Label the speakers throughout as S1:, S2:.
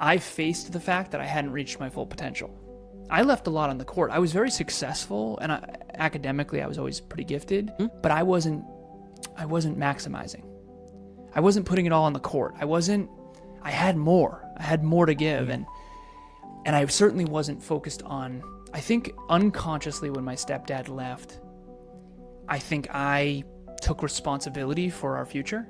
S1: I faced the fact that I hadn't reached my full potential. I left a lot on the court. I was very successful, and academically I was always pretty gifted, but I wasn't maximizing. I wasn't putting it all on the court. I had more. I had more to give, and I certainly wasn't focused on, I think unconsciously when my stepdad left, I think I took responsibility for our future,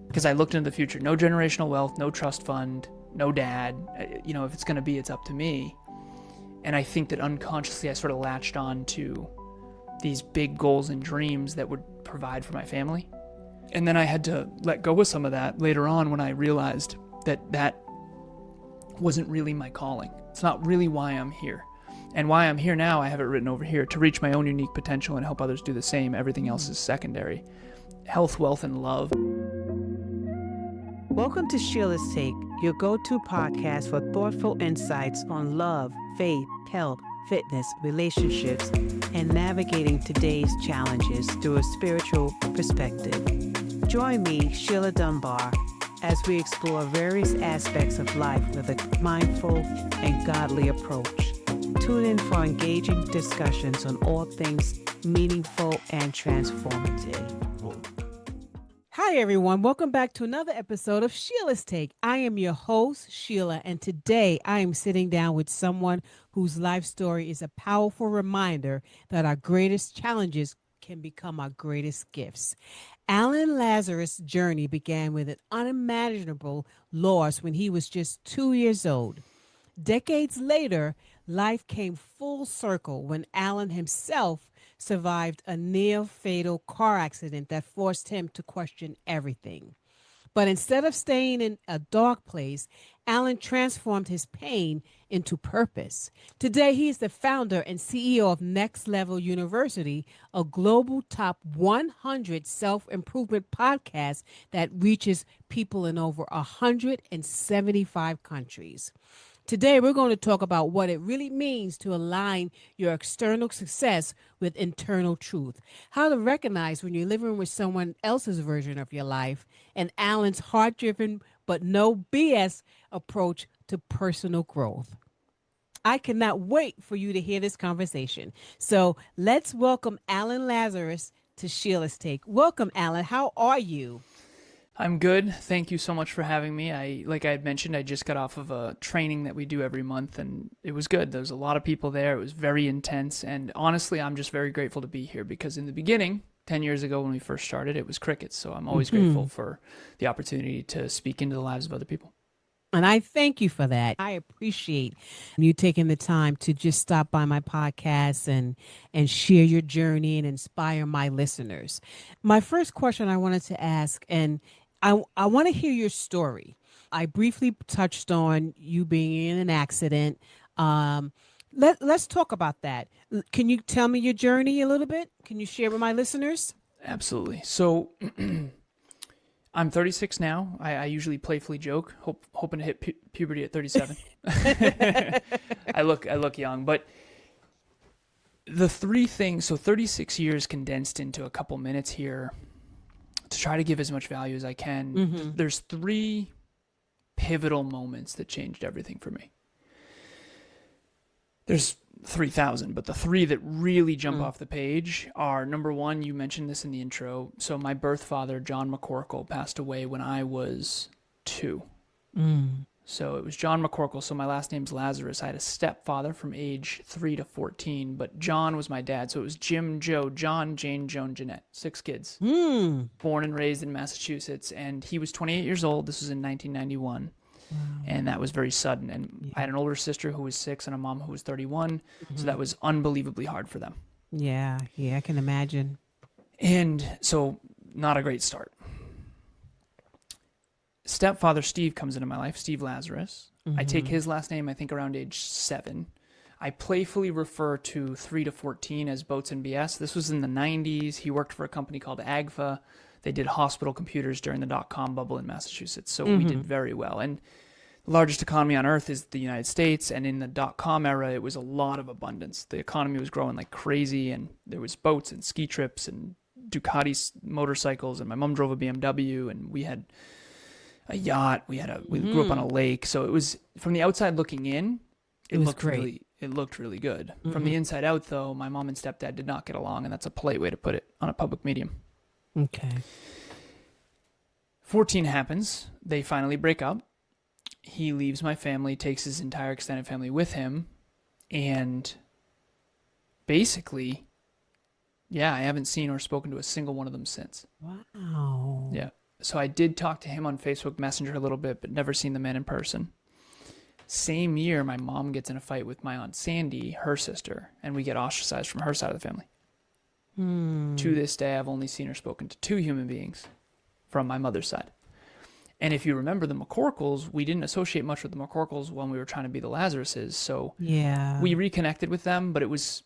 S1: because I looked into the future. No generational wealth, no trust fund, no dad. If it's going to be, it's up to me. And I think that unconsciously I sort of latched on to these big goals and dreams that would provide for my family. And then I had to let go of some of that later on when I realized that wasn't really my calling. It's not really why I'm here. And why I'm here now, I have it written over here, to reach my own unique potential and help others do the same. Everything else is secondary. Health, wealth, and love.
S2: Welcome to Sheila's Take, your go-to podcast for thoughtful insights on love, faith, health, fitness, relationships, and navigating today's challenges through a spiritual perspective. Join me, Sheila Dunbar, as we explore various aspects of life with a mindful and godly approach. Tune in for engaging discussions on all things meaningful and transformative. Hi, everyone. Welcome back to another episode of Sheila's Take. I am your host, Sheila, and today I am sitting down with someone whose life story is a powerful reminder that our greatest challenges can become our greatest gifts. Alan Lazarus' journey began with an unimaginable loss when he was just 2 years old. Decades later, life came full circle when Alan himself survived a near-fatal car accident that forced him to question everything. But instead of staying in a dark place, Alan transformed his pain into purpose. Today, he is the founder and CEO of Next Level University, a global top 100 self-improvement podcast that reaches people in over 175 countries. Today, we're going to talk about what it really means to align your external success with internal truth, how to recognize when you're living with someone else's version of your life, and Alan's heart-driven but no BS approach to personal growth. I cannot wait for you to hear this conversation. So let's welcome Alan Lazarus to Sheila's Take. Welcome, Alan. How are you?
S1: I'm good. Thank you so much for having me. Like I had mentioned, I just got off of a training that we do every month, and it was good. There was a lot of people there. It was very intense. And honestly, I'm just very grateful to be here because in the beginning, 10 years ago when we first started, it was crickets. So I'm always grateful for the opportunity to speak into the lives of other people.
S2: And I thank you for that. I appreciate you taking the time to just stop by my podcast and share your journey and inspire my listeners. My first question I wanted to ask, and I want to hear your story. I briefly touched on you being in an accident. Let's talk about that. Can you tell me your journey a little bit? Can you share with my listeners?
S1: Absolutely. So I'm 36 now. I usually playfully joke, hoping to hit puberty at 37. I look young, but the three things, so 36 years condensed into a couple minutes here to try to give as much value as I can. There's three pivotal moments that changed everything for me. There's 3,000, but the three that really jump off the page are, number one, you mentioned this in the intro. So my birth father, John McCorkle, passed away when I was 2. So it was John McCorkle. So my last name's Lazarus. I had a stepfather from age 3 to 14, but John was my dad. So it was Jim, Joe, John, Jane, Joan, Jeanette. 6 kids. Born and raised in Massachusetts. And he was 28 years old. This was in 1991. Wow. And that was very sudden. And I had an older sister who was 6 and a mom who was 31. So that was unbelievably hard for them.
S2: Yeah, I can imagine.
S1: And so not a great start. Stepfather Steve comes into my life, Steve Lazarus. I take his last name, I think, around age 7. I playfully refer to 3 to 14 as Boats and BS. This was in the 90s. He worked for a company called AGFA. They did hospital computers during the dot-com bubble in Massachusetts, so we did very well. And the largest economy on earth is the United States, and in the dot-com era, it was a lot of abundance. The economy was growing like crazy, and there was boats and ski trips and Ducati motorcycles, and my mom drove a BMW, and we had a yacht. We grew up on a lake. So it was, from the outside looking in,
S2: It was
S1: looked
S2: great.
S1: it looked really good. From the inside out, though, my mom and stepdad did not get along, and that's a polite way to put it on a public medium.
S2: Okay.
S1: 14 happens. They finally break up. He leaves my family, takes his entire extended family with him, and basically, yeah, I haven't seen or spoken to a single one of them since.
S2: Wow.
S1: Yeah. So I did talk to him on Facebook Messenger a little bit, but never seen the man in person. Same year, my mom gets in a fight with my Aunt Sandy, her sister, and we get ostracized from her side of the family. To this day, I've only seen or spoken to 2 human beings from my mother's side. And if you remember the McCorkles, we didn't associate much with the McCorkles when we were trying to be the Lazaruses. So
S2: Yeah.
S1: we reconnected with them, but it was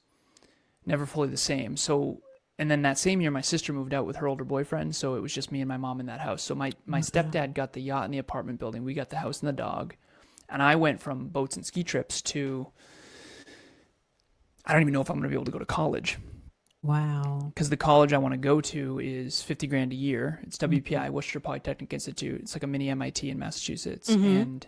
S1: never fully the same. So, and then that same year, my sister moved out with her older boyfriend. So it was just me and my mom in that house. So my stepdad got the yacht and the apartment building. We got the house and the dog. And I went from boats and ski trips to, I don't even know if I'm going to be able to go to college.
S2: Wow.
S1: Because the college I want to go to is $50,000 a year. It's WPI, Worcester Polytechnic Institute. It's like a mini MIT in Massachusetts. And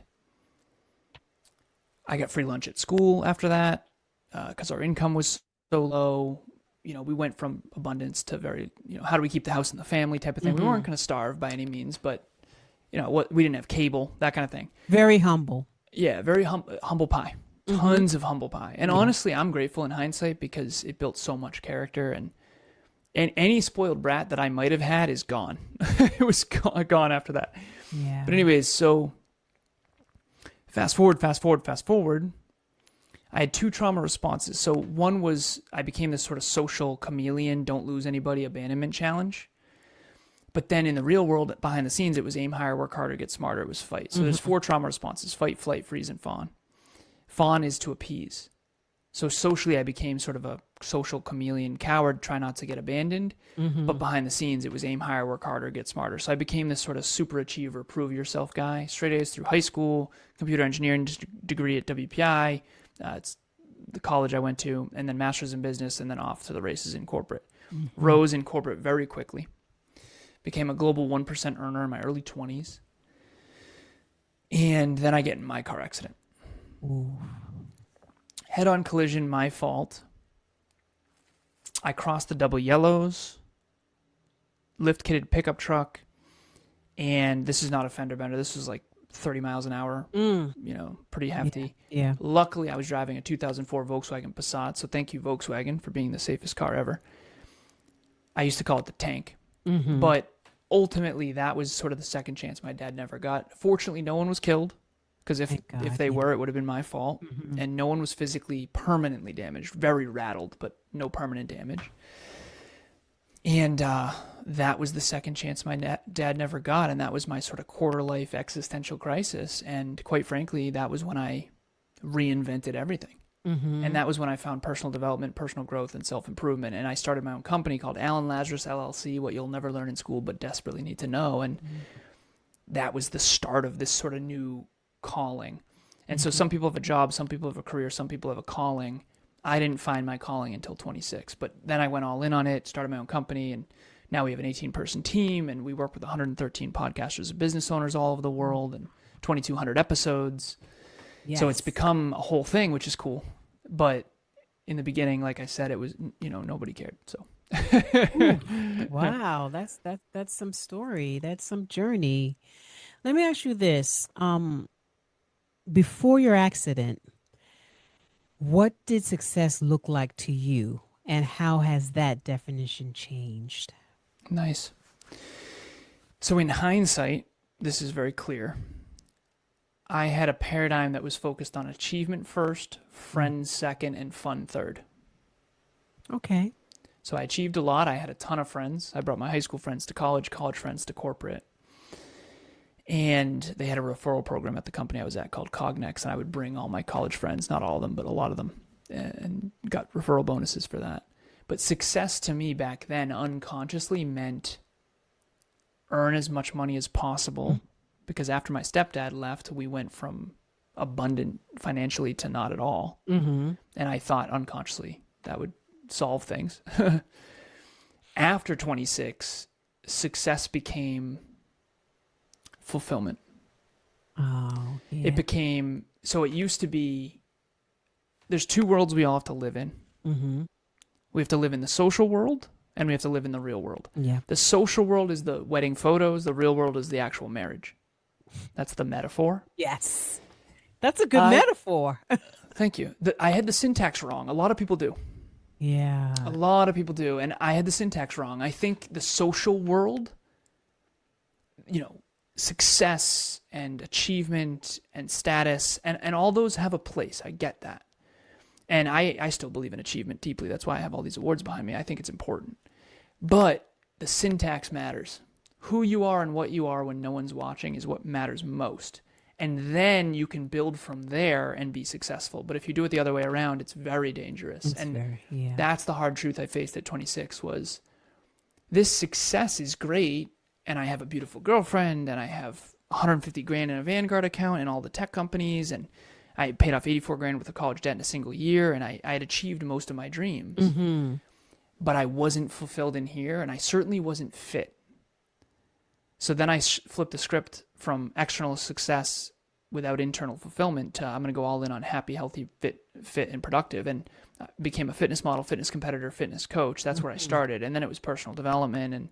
S1: I got free lunch at school after that because our income was so low. You know, we went from abundance to very, you know, how do we keep the house and the family type of thing. We weren't going to starve by any means, but, you know, we didn't have cable, that kind of thing.
S2: Very humble.
S1: Yeah, very humble pie. Tons of humble pie. And honestly, I'm grateful in hindsight because it built so much character, and any spoiled brat that I might have had is gone. It was gone after that.
S2: Yeah.
S1: But anyways, so fast forward. I had 2 trauma responses. So one was I became this sort of social chameleon, don't lose anybody, abandonment challenge. But then in the real world, behind the scenes, it was aim higher, work harder, get smarter. It was fight. So there's 4 trauma responses: fight, flight, freeze, and fawn. Fawn is to appease. So socially, I became sort of a social chameleon coward, try not to get abandoned. But behind the scenes, it was aim higher, work harder, get smarter. So I became this sort of super achiever, prove yourself guy. Straight A's through high school, computer engineering degree at WPI. It's the college I went to, and then master's in business, and then off to the races in corporate. Rose in corporate very quickly. Became a global 1% earner in my early 20s. And then I get in my car accident.
S2: Ooh.
S1: Head-on collision, my fault. I crossed the double yellows, lift-kitted pickup truck, and this is not a fender bender. This was like 30 miles an hour, you know, pretty hefty.
S2: Yeah.
S1: Luckily, I was driving a 2004 Volkswagen Passat, so thank you, Volkswagen, for being the safest car ever. I used to call it the tank, but ultimately, that was sort of the second chance my dad never got. Fortunately, no one was killed. Because if they were, it would have been my fault. And no one was physically permanently damaged. Very rattled, but no permanent damage. And that was the second chance my dad never got. And that was my sort of quarter-life existential crisis. And quite frankly, that was when I reinvented everything. And that was when I found personal development, personal growth, and self-improvement. And I started my own company called Alan Lazarus, LLC, what you'll never learn in school but desperately need to know. And that was the start of this sort of new calling. And so some people have a job, some people have a career, some people have a calling. I didn't find my calling until 26, but then I went all in on it, started my own company, and now we have an 18-person team, and we work with 113 podcasters and business owners all over the world, and 2,200 episodes.
S2: Yes.
S1: So it's become a whole thing, which is cool. But in the beginning, like I said, it was, you know, nobody cared. So
S2: Wow, that's some story. That's some journey. Let me ask you this. Before your accident, what did success look like to you, and how has that definition changed?
S1: Nice. So in hindsight, this is very clear. I had a paradigm that was focused on achievement first, friends second, and fun third.
S2: Okay.
S1: So I achieved a lot. I had a ton of friends. I brought my high school friends to college friends to corporate. And they had a referral program at the company I was at called Cognex, and I would bring all my college friends, not all of them, but a lot of them, and got referral bonuses for that. But success to me back then unconsciously meant earn as much money as possible, because after my stepdad left, we went from abundant financially to not at all. And I thought unconsciously that would solve things. After 26, success became fulfillment.
S2: Oh, yeah.
S1: It became, so it used to be, there's two worlds we all have to live in.
S2: Mm-hmm.
S1: We have to live in the social world and we have to live in the real world.
S2: Yeah.
S1: The social world is the wedding photos. The real world is the actual marriage. That's the metaphor.
S2: Yes. That's a good metaphor.
S1: Thank you. I had the syntax wrong. A lot of people do.
S2: Yeah.
S1: A lot of people do. And I had the syntax wrong. I think the social world, success and achievement and status and all those have a place. I get that. And I still believe in achievement deeply. That's why I have all these awards behind me. I think it's important. But the syntax matters. Who you are and what you are when no one's watching is what matters most. And then you can build from there and be successful. But if you do it the other way around, it's very dangerous. That's the hard truth I faced at 26 was this success is great. And I have a beautiful girlfriend and I have 150 grand in a Vanguard account and all the tech companies. And I paid off 84 grand worth of college debt in a single year. And I had achieved most of my dreams.
S2: Mm-hmm.
S1: But I wasn't fulfilled in here. And I certainly wasn't fit. So then I flipped the script from external success without internal fulfillment to I'm going to go all in on happy, healthy, fit, and productive. And became a fitness model, fitness competitor, fitness coach. That's where I started. And then it was personal development. And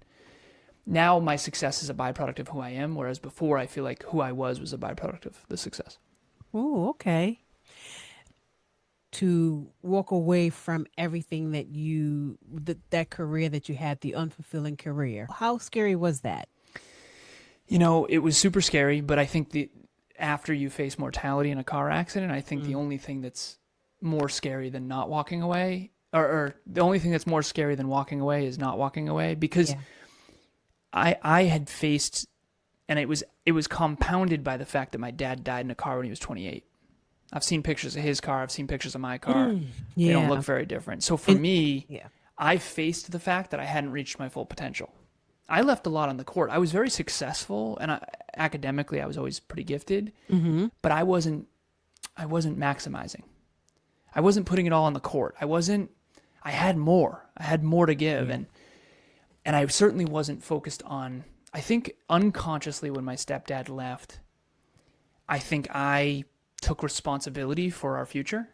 S1: now my success is a byproduct of who I am, whereas before I feel like who I was a byproduct of the success.
S2: Oh, okay. To walk away from everything that career that you had, the unfulfilling career. How scary was that?
S1: It was super scary, but I think after you face mortality in a car accident, I think the only thing that's more scary than not walking away, or the only thing that's more scary than walking away is not walking away, because I had faced, and it was compounded by the fact that my dad died in a car when he was 28. I've seen pictures of his car. I've seen pictures of my car. They don't look very different. So for me, I faced the fact that I hadn't reached my full potential. I left a lot on the court. I was very successful, and academically, I was always pretty gifted.
S2: Mm-hmm.
S1: But I wasn't maximizing. I wasn't putting it all on the court. I had more. I had more to give, and I certainly wasn't focused on. I think unconsciously, when my stepdad left, I think I took responsibility for our future.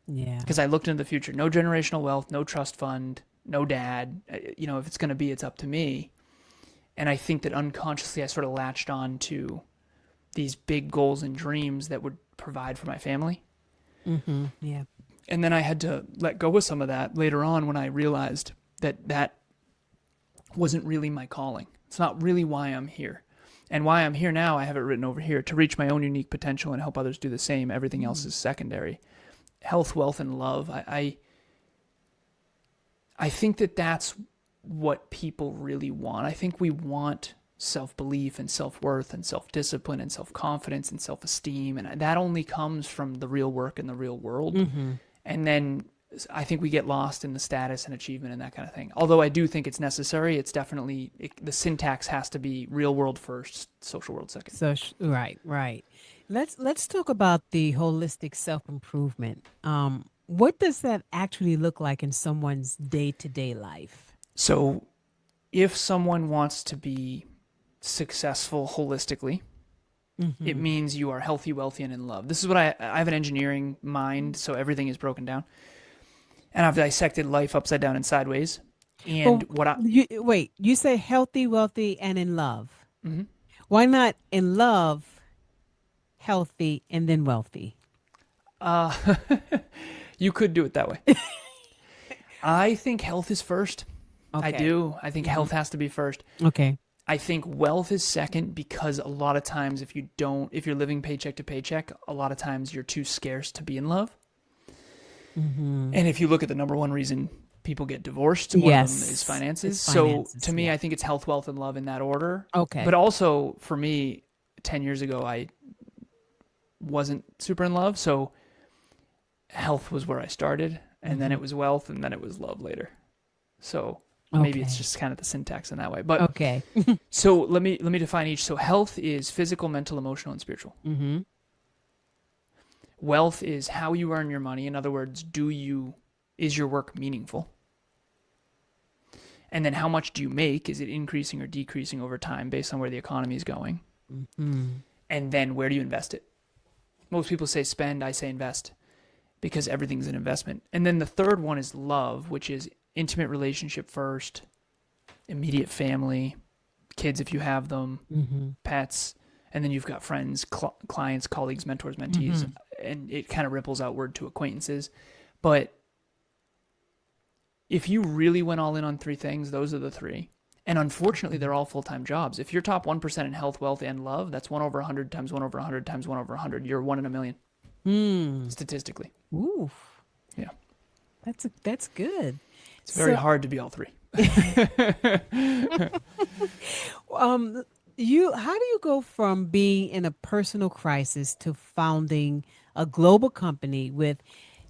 S2: Yeah.
S1: Because I looked into the future. No generational wealth, no trust fund, no dad. If it's going to be, it's up to me. And I think that unconsciously I sort of latched on to these big goals and dreams that would provide for my family.
S2: Mm-hmm. Yeah.
S1: And then I had to let go of some of that later on when I realized that wasn't really my calling. It's not really why I'm here. And why I'm here now, I have it written over here, to reach my own unique potential and help others do the same. Everything else is secondary. Health, wealth, and love. I think that that's what people really want. I think we want self-belief and self-worth and self-discipline and self-confidence and self-esteem. And that only comes from the real work in the real world. Mm-hmm. And then I think we get lost in the status and achievement and that kind of thing. Although I do think it's necessary, it's definitely, the syntax has to be real world first, social world second.
S2: So right. Let's talk about the holistic self-improvement. What does that actually look like in someone's day-to-day life?
S1: So if someone wants to be successful holistically, it means you are healthy, wealthy, and in love. This is what I have an engineering mind, so everything is broken down. And I've dissected life upside down and sideways. And
S2: you say healthy, wealthy, and in love.
S1: Mm-hmm.
S2: Why not in love, healthy, and then wealthy?
S1: You could do it that way. I think health is first. Okay. I do. I think health has to be first.
S2: Okay.
S1: I think wealth is second because a lot of times if you're living paycheck to paycheck, a lot of times you're too scarce to be in love. Mm-hmm. And if you look at the number one reason people get divorced, one of them is finances. So to me, I think it's health, wealth, and love in that order.
S2: Okay.
S1: But also for me, 10 years ago, I wasn't super in love. So health was where I started, and then it was wealth, and then it was love later. So maybe it's just kind of the syntax in that way. But
S2: okay.
S1: So let me define each. So health is physical, mental, emotional, and spiritual. Mm-hmm. Wealth is how you earn your money. In other words, is your work meaningful? And then how much do you make? Is it increasing or decreasing over time based on where the economy is going? Mm-hmm. And then where do you invest it? Most people say spend, I say invest, because everything's an investment. And then the third one is love, which is intimate relationship first, immediate family, kids if you have them, pets, and then you've got friends, clients, colleagues, mentors, mentees, and it kind of ripples outward to acquaintances. But if you really went all in on three things, those are the three. And unfortunately, they're all full-time jobs. If you're top 1% in health, wealth, and love, that's 1 over 100 times 1 over 100 times 1 over 100. You're 1 in a million, statistically.
S2: Oof.
S1: Yeah.
S2: That's good.
S1: It's very hard to be all three.
S2: How do you go from being in a personal crisis to founding a global company with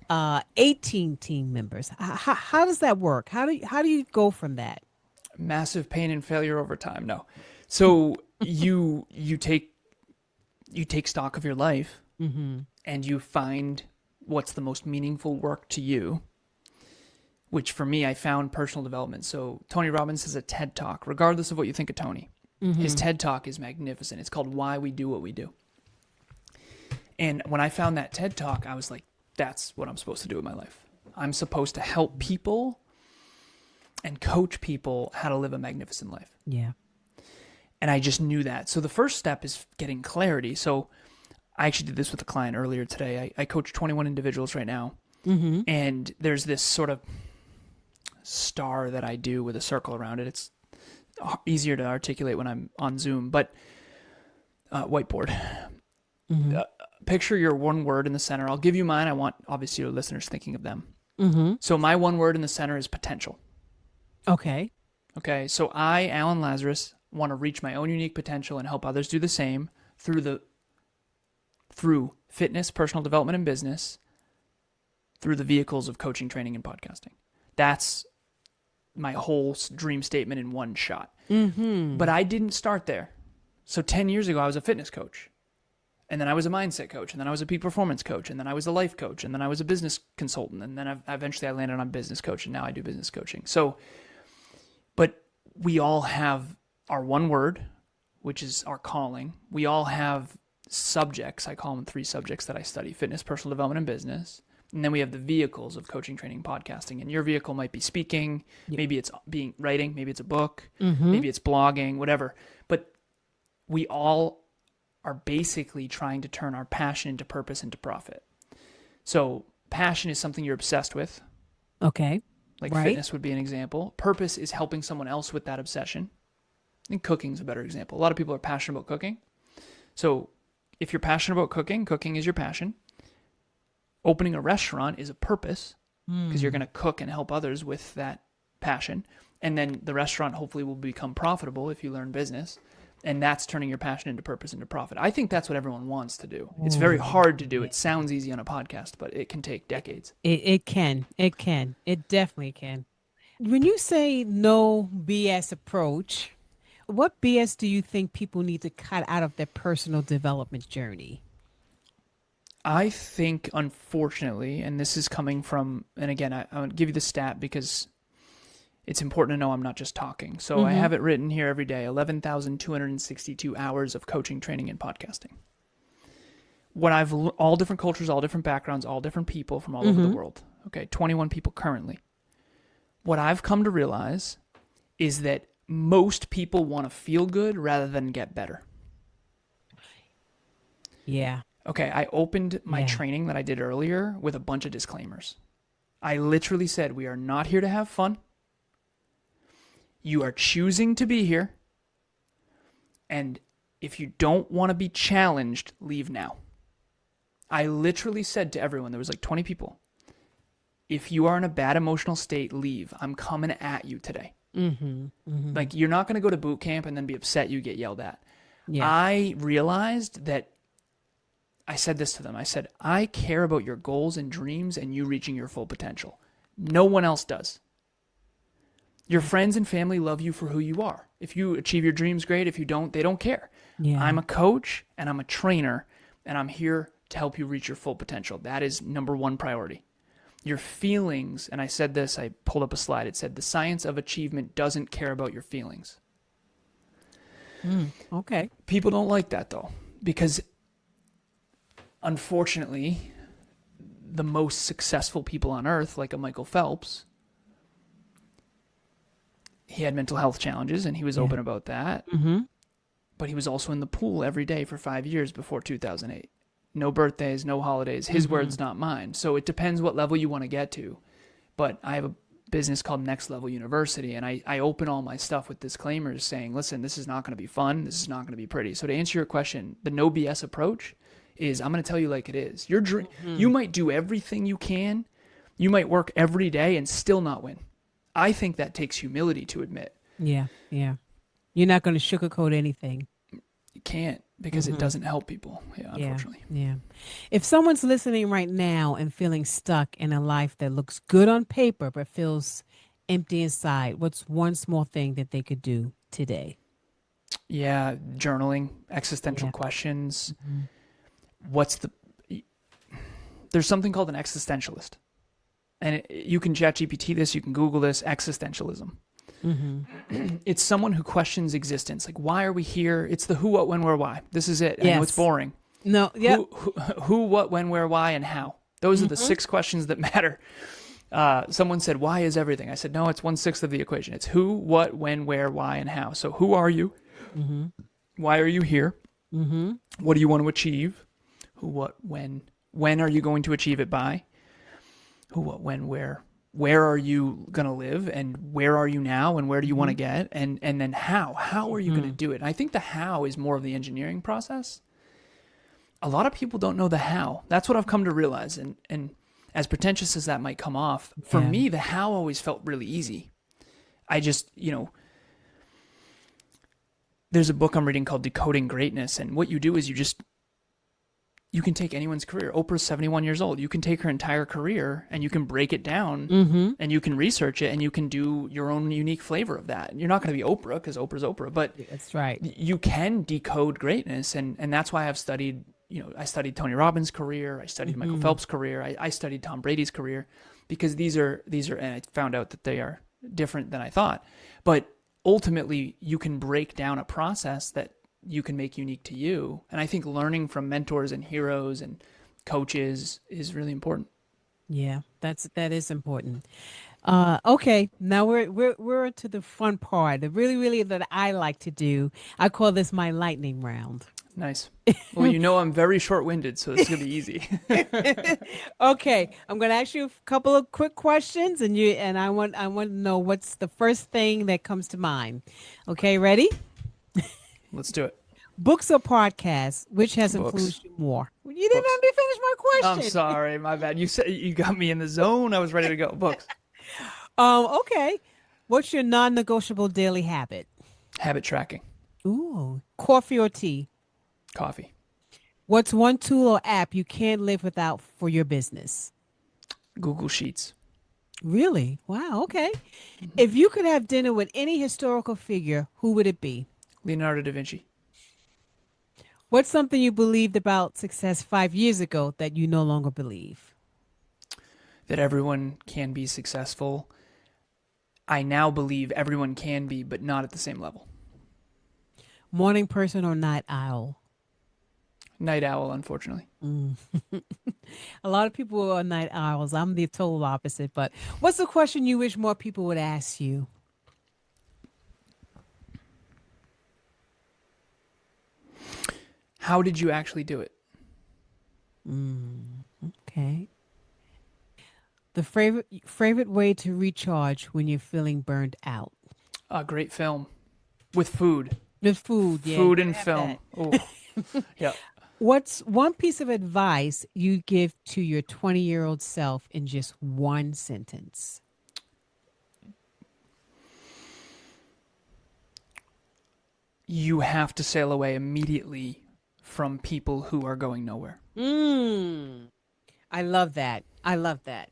S2: 18 team members? How does that work? How do you go from that?
S1: Massive pain and failure over time. No. So you take stock of your life and you find what's the most meaningful work to you, which for me, I found personal development. So Tony Robbins has a TED Talk, regardless of what you think of Tony. His TED Talk is magnificent. It's called Why We Do What We Do. And when I found that TED Talk, I was like, that's what I'm supposed to do with my life. I'm supposed to help people and coach people how to live a magnificent life.
S2: Yeah.
S1: And I just knew that. So the first step is getting clarity. So I actually did this with a client earlier today. I coach 21 individuals right now. And there's this sort of star that I do with a circle around it. It's easier to articulate when I'm on Zoom, but whiteboard. Picture your one word in the center. I'll give you mine. I want, obviously, your listeners thinking of them. So my one word in the center is potential.
S2: Okay.
S1: So I, Alan Lazarus, want to reach my own unique potential and help others do the same through fitness, personal development, and business, through the vehicles of coaching, training, and podcasting. That's my whole dream statement in one shot. But I didn't start there. So 10 years ago, I was a fitness coach. And then I was a mindset coach. And then I was a peak performance coach. And then I was a life coach. And then I was a business consultant. And then eventually I landed on business coach. And now I do business coaching. So, but we all have our one word, which is our calling. We all have subjects. I call them 3 subjects that I study: fitness, personal development, and business. And then we have the vehicles of coaching, training, podcasting. And your vehicle might be speaking. Maybe it's writing. Maybe it's a book. Maybe it's blogging, whatever. But we all are basically trying to turn our passion into purpose, into profit. So passion is something you're obsessed with.
S2: Okay.
S1: Like fitness would be an example. Purpose is helping someone else with that obsession. And cooking is a better example. A lot of people are passionate about cooking. So if you're passionate about cooking, cooking is your passion. Opening a restaurant is a purpose because you're going to cook and help others with that passion. And then the restaurant hopefully will become profitable if you learn business. And that's turning your passion into purpose, into profit. I think that's what everyone wants to do. It's very hard to do. It sounds easy on a podcast, but it can take decades.
S2: It can. It definitely can. When you say no BS approach, what BS do you think people need to cut out of their personal development journey?
S1: I think, unfortunately, and this is coming from, and again, I want to give you the stat because it's important to know I'm not just talking. So I have it written here every day, 11,262 hours of coaching, training, and podcasting. All different cultures, all different backgrounds, all different people from all over the world. Okay, 21 people currently. What I've come to realize is that most people want to feel good rather than get better.
S2: Yeah.
S1: Okay, I opened my training that I did earlier with a bunch of disclaimers. I literally said, we are not here to have fun. You are choosing to be here. And if you don't want to be challenged, leave now. I literally said to everyone, there was like 20 people, if you are in a bad emotional state, leave. I'm coming at you today. Like, you're not going to go to boot camp and then be upset you get yelled at. Yeah. I realized that I said this to them. I said, I care about your goals and dreams and you reaching your full potential. No one else does. Your friends and family love you for who you are. If you achieve your dreams, great. If you don't, they don't care. Yeah. I'm a coach and I'm a trainer and I'm here to help you reach your full potential. That is number one priority. Your feelings, and I said this, I pulled up a slide. It said, the science of achievement doesn't care about your feelings.
S2: Okay.
S1: People don't like that though. because unfortunately, the most successful people on earth, like a Michael Phelps, he had mental health challenges and he was open about that.
S2: Mm-hmm.
S1: But he was also in the pool every day for 5 years before 2008. No birthdays, no holidays. His words, not mine. So it depends what level you want to get to. But I have a business called Next Level University, and I open all my stuff with disclaimers saying, listen, this is not going to be fun. This is not going to be pretty. So to answer your question, the no BS approach is I'm going to tell you like it is. Your dream, you might do everything you can. You might work every day and still not win. I think that takes humility to admit.
S2: Yeah, yeah. You're not going to sugarcoat anything.
S1: You can't, because it doesn't help people. Yeah, unfortunately.
S2: Yeah. If someone's listening right now and feeling stuck in a life that looks good on paper but feels empty inside, what's one small thing that they could do today?
S1: Yeah, journaling, existential questions. There's something called an existentialist. And you can chat GPT this, you can Google this, existentialism. It's someone who questions existence. Like, why are we here? It's the who, what, when, where, why. This is it. I know it's boring.
S2: No, yeah.
S1: Who, what, when, where, why, and how. Those are the 6 questions that matter. Someone said, why is everything? I said, no, it's 1/6 of the equation. It's who, what, when, where, why, and how. So who are you? Why are you here? What do you want to achieve? Who, what, when are you going to achieve it by? Who, what, when, where are you going to live, and where are you now, and where do you want to get? And then how are you going to do it? And I think the how is more of the engineering process. A lot of people don't know the how. That's what I've come to realize. And as pretentious as that might come off, for me, the how always felt really easy. I just, there's a book I'm reading called Decoding Greatness. And what you do is you can take anyone's career. Oprah's 71 years old. You can take her entire career and you can break it down and you can research it and you can do your own unique flavor of that. You're not going to be Oprah because Oprah's Oprah, but
S2: that's right.
S1: You can decode greatness. And that's why I've studied, I studied Tony Robbins' career. I studied Michael Phelps' career. I studied Tom Brady's career, because these are, and I found out that they are different than I thought. But ultimately you can break down a process that you can make unique to you. And I think learning from mentors and heroes and coaches is really important.
S2: Yeah, that is important. Okay, now we're into the fun part. The really that I like to do. I call this my lightning round.
S1: Nice. Well, I'm very short-winded, so this is gonna be easy.
S2: Okay, I'm gonna ask you a couple of quick questions, and I want to know what's the first thing that comes to mind. Okay, ready?
S1: Let's do it.
S2: Books or podcasts, which has influenced you more? You didn't let me finish my question.
S1: I'm sorry, my bad. You said you got me in the zone. I was ready to go. Books.
S2: Okay. What's your non-negotiable daily habit?
S1: Habit tracking.
S2: Ooh. Coffee or tea?
S1: Coffee.
S2: What's one tool or app you can't live without for your business?
S1: Google Sheets.
S2: Really? Wow. Okay. If you could have dinner with any historical figure, who would it be?
S1: Leonardo da Vinci.
S2: What's something you believed about success 5 years ago that you no longer believe?
S1: That everyone can be successful. I now believe everyone can be, but not at the same level.
S2: Morning person or night owl?
S1: Night owl, unfortunately.
S2: A lot of people are night owls. I'm the total opposite. But what's the question you wish more people would ask you?
S1: How did you actually do it?
S2: Okay. The favorite way to recharge when you're feeling burned out?
S1: A great film with food.
S2: With food, yeah.
S1: Food and film. Oh, yeah.
S2: What's one piece of advice you give to your 20-year-old self in just one sentence?
S1: You have to sail away immediately from people who are going nowhere.
S2: I love that. I love that.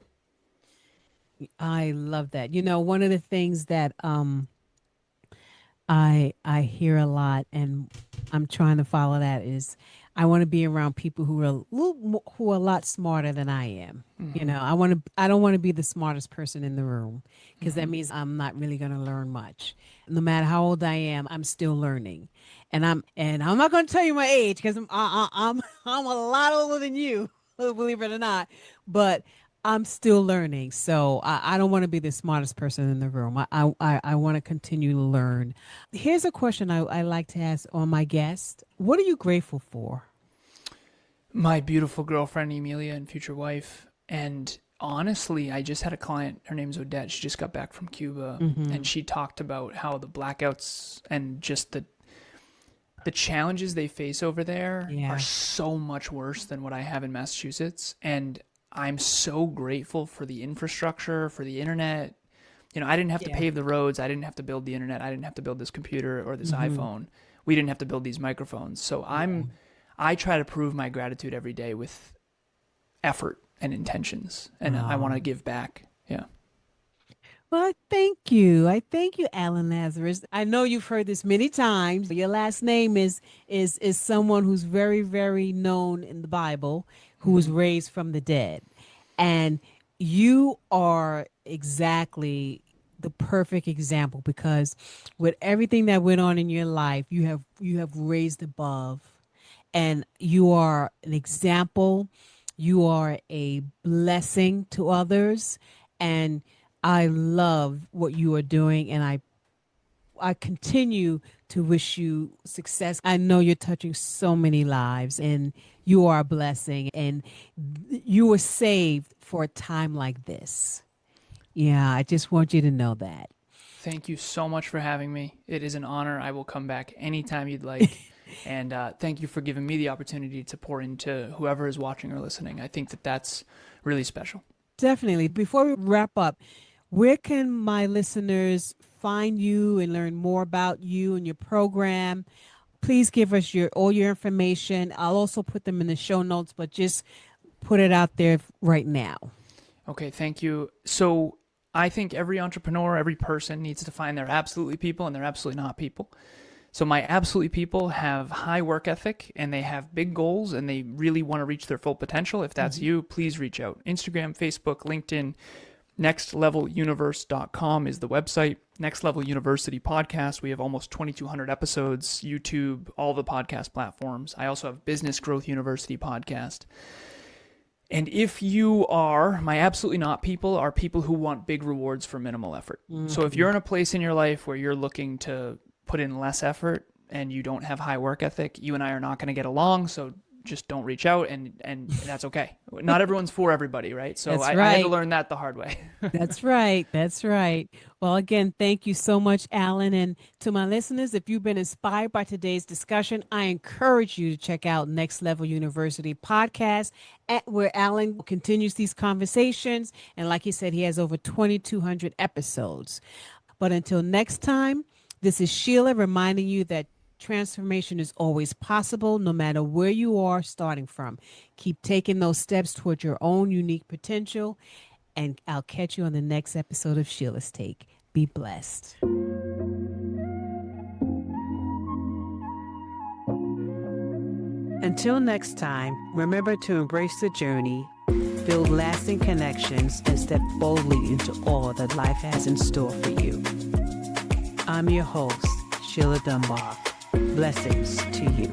S2: One of the things that I hear a lot, and I'm trying to follow that, is I want to be around people who are who are a lot smarter than I am. You know, I don't want to be the smartest person in the room, because that means I'm not really going to learn much. No matter how old I am, I'm still learning. And I'm not going to tell you my age, because I'm a lot older than you, believe it or not. But I'm still learning. So I don't want to be the smartest person in the room. I want to continue to learn. Here's a question I like to ask on my guest. What are you grateful for?
S1: My beautiful girlfriend, Emilia, and future wife. And honestly, I just had a client. Her name's Odette. She just got back from Cuba. And she talked about how the blackouts and just the challenges they face over there are so much worse than what I have in Massachusetts. And I'm so grateful for the infrastructure, for the internet. You know, I didn't have to pave the roads. I didn't have to build the internet. I didn't have to build this computer or this iPhone. We didn't have to build these microphones. So I try to prove my gratitude every day with effort and intentions. And I want to give back. Yeah.
S2: Well, I thank you. I thank you, Alan Lazarus. I know you've heard this many times. Your last name is someone who's very, very known in the Bible, who was raised from the dead. And you are exactly the perfect example, because with everything that went on in your life, you have raised above, and you are an example. You are a blessing to others, and I love what you are doing, and I continue to wish you success. I know you're touching so many lives, and you are a blessing, and you were saved for a time like this. Yeah, I just want you to know that.
S1: Thank you so much for having me. It is an honor. I will come back anytime you'd like. And thank you for giving me the opportunity to pour into whoever is watching or listening. I think that that's really special.
S2: Definitely. Before we wrap up, where can my listeners find you and learn more about you and your program? Please give us all your information. I'll also put them in the show notes, but just put it out there right now.
S1: Okay, thank you. So I think every entrepreneur, every person needs to find their absolutely people and their absolutely not people. So my absolutely people have high work ethic, and they have big goals, and they really want to reach their full potential. If that's you, please reach out. Instagram, Facebook, LinkedIn. nextleveluniverse.com is the website. Next Level University podcast. We have almost 2,200 episodes, YouTube, all the podcast platforms. I also have Business Growth University podcast. And if you are, my absolutely not people are people who want big rewards for minimal effort. So if you're in a place in your life where you're looking to put in less effort and you don't have high work ethic, you and I are not going to get along. So just don't reach out, and that's okay. Not everyone's for everybody, right? So I had to learn that the hard way.
S2: That's right. That's right. Well, again, thank you so much, Alan. And to my listeners, if you've been inspired by today's discussion, I encourage you to check out Next Level University podcast, where Alan continues these conversations. And like he said, he has over 2,200 episodes. But until next time, this is Sheila reminding you that transformation is always possible, no matter where you are starting from. Keep taking those steps towards your own unique potential, and I'll catch you on the next episode of Sheila's Take. Be blessed. Until next time, remember to embrace the journey, build lasting connections, and step boldly into all that life has in store for you. I'm your host, Sheila Dunbar. Blessings to you.